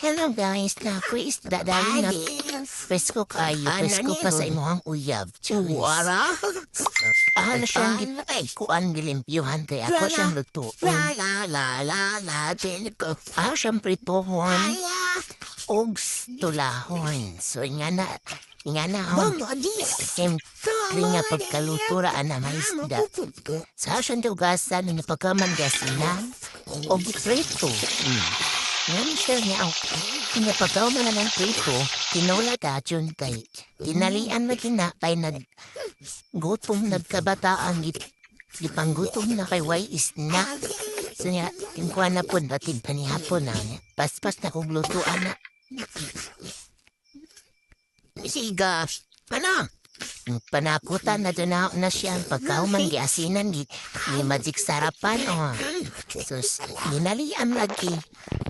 Hello guys, na quiz dadali na pesko kayo, pesko pa sa imuhang uyab. Wara? Ano siyang kuan gilimpyuhan kay ako siyang luto. Ko. Siyang pritohon, og tulahon. So nga na hon. Siyempre nga pagkalutura na may isda. Sa siyang dugasan na pagkamangasinan, og prito. Ngayon siya niya ang pinapagaw mo na ng prito, tinula dachon kay tinalian na kinapay gutom nagkabataan gipanggutom na kay way is na. So niya, tingkuha na po natin panihapon na niya. Paspas na kong lutuan na. Siga. Ano? Panakutan na doon na siya ang pagkauman giasinan ni magic sarapan. Sus, ninalian lagi.